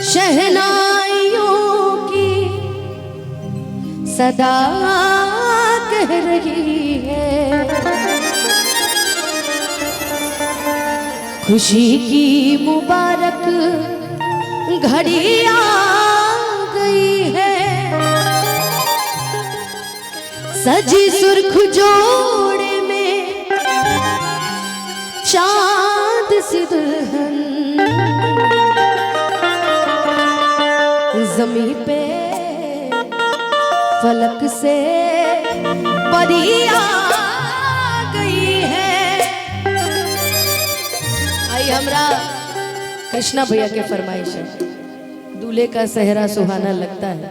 शहनाइयों की सदा कह रही है, खुशी की मुबारक घड़ी आ गई है। सजी सुर्ख जोड़े में चांद सी दुल्हन, ज़मीं पे फलक से परी आ गई है। आई हमरा कृष्णा भैया के फरमाइश है, दूल्हे का सेहरा सुहाना लगता है।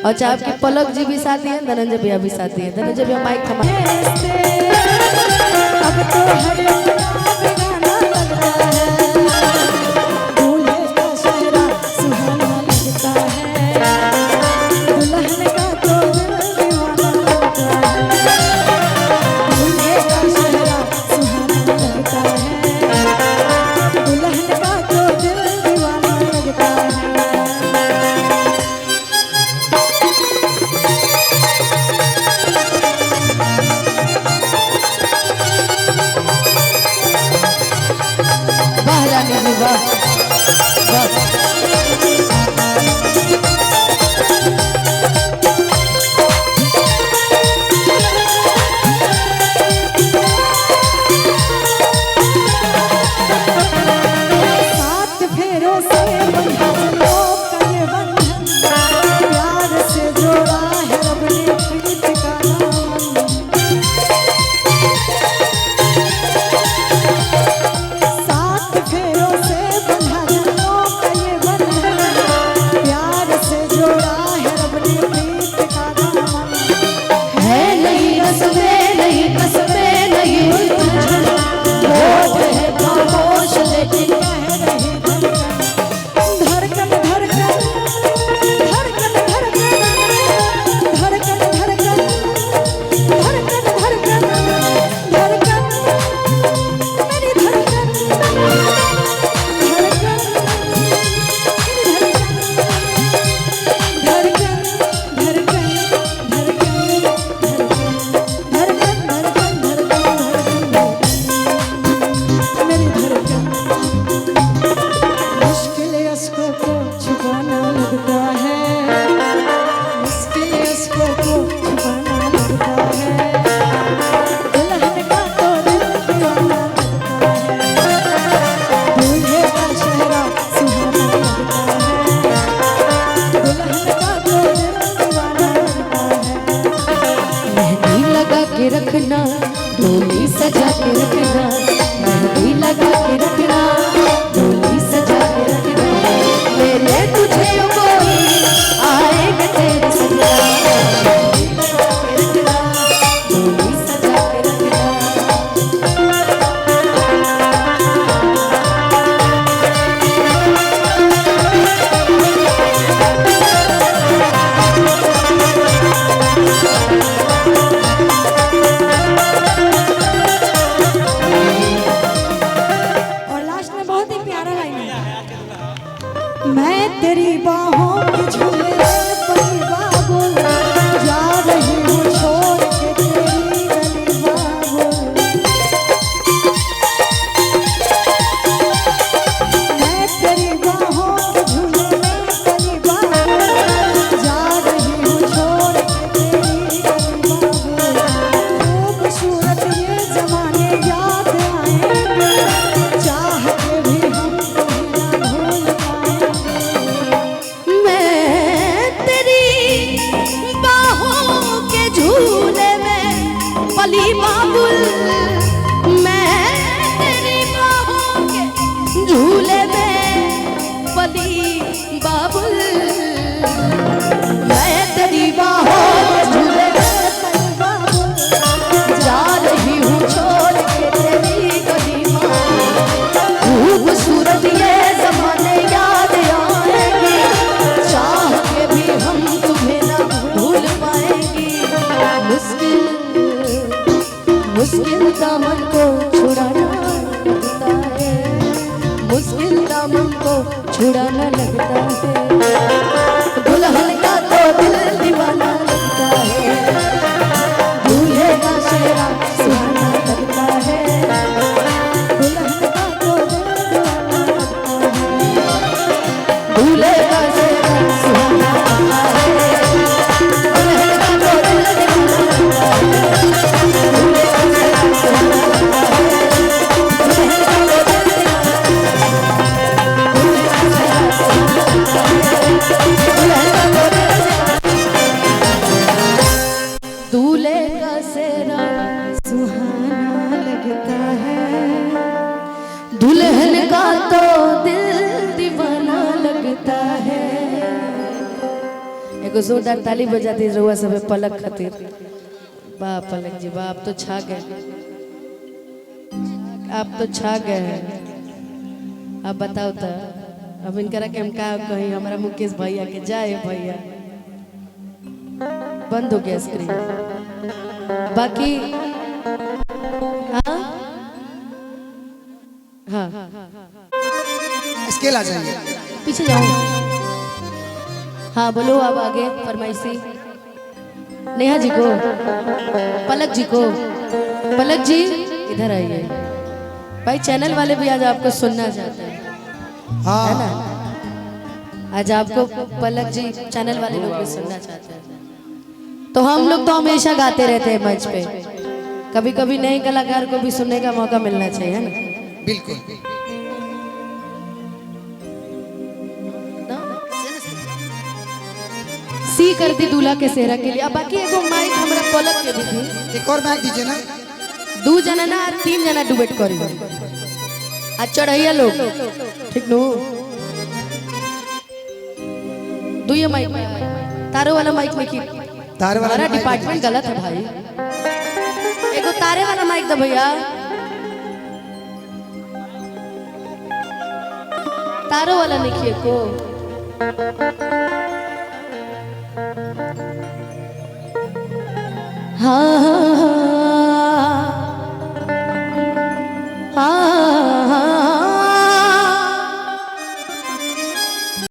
और चाहे आपकी पलक जी भी साथी है, धनंजय भैया भी साथी है। धनंजय भैया माइक थमा। अब तो हर गाना लगता है, दूल्हे का सेहरा सुहाना लगता है, दुल्हन का तो दीवाना लगता है, दूल्हे का सेहरा सुहाना लगता है, दुल्हन का तो दीवाना लगता है। रखना डोली सजा के रखना, मेहंदी लगा के रखना, डोली सजा के रखना, मेरे तुझे कोई आएगा तेरे सजना, मेहंदी लगा के रखना, डोली सजा के रखना। मैं तेरी बाहों के झूले परी बाबुल, जा रही हूँ छोड़ के तेरी गली बाबुल। मैं तेरी बाहों के झूले परी बाबुल, जा रही हूँ छोड़ के तेरी गली बाबुल। खूबसूरत ये जमाने याद आएंगे, चाह के भी हम तुम्हें ना भूल पली बाबुल। मैं तेरी बाहों के झूले में पली बाबुल, मैं तेरी बाहों के झूले में पली बाबुल, जा रही हूँ छोड़ के तेरी गली माँ। खूबसूरत ये जमाने याद आएंगे, चाह के भी हम तुम्हें ना भूल पाएंगे। मुश्किल दामन को छुड़ाना लगता है, मुश्किल दामन को छुड़ाना लगता है। लगता है, दुल्हन का तो दिल दीवाना लगता है, दूल्हे का चेहरा सुहाना लगता है, दुल्हन का तो दिल दीवाना लगता है, दूल्हे का चेहरा सुहाना लगता है, दुल्हन का तो दिल दीवाना लगता है, दूल्हे का चेहरा सुहाना लगता है, दुल्हन का तो दिल दूल्हे का सेहरा सुहाना लगता है, दुल्हन का तो दिल दीवाना लगता है। एगो जोरदार ताली बजाती रहुआ सब पलक खातिर। वाह पलक जी वाह, आप तो छा गए, आप तो छा गए। अब बताओ तो, अब इनकरा के हम का कहीं, हमारा मुकेश भैया के जाए भैया बंद हो गया स्क्रीन। बाकी हाँ हाँ स्केल आ जाइए, पीछे जाओ। हाँ बोलो अब आगे फरमाइशी। नेहा जी को, पलक जी को, पलक जी इधर आइए भाई, चैनल वाले भी आज आपको सुनना चाहते हैं है ना। आज आपको पलक जी चैनल वाले लोग भी सुनना चाहते हैं। तो हम लोग तो हमेशा गाते रहते हैं मंच पे, कभी कभी नए कलाकार को भी सुनने का मौका मिलना चाहिए ना। बिल्कुल। सी कर दी दूल्हा के सेहरा के लिए। अब बाकी एगो माइक हमरा पलक के दी थी, एक और माइक दीजिए ना। 2 जना ना 3 जना डुबेट करी आज चढ़ैया लोग, ठीक नो। दुइये माइक में, तारों वाला माइक में की, तार वाला हमारा डिपार्टमेंट गलत है भाई। एगो तारे वाला माइक दो भैया, तारों वाला लिखिए को। हाँ हाँ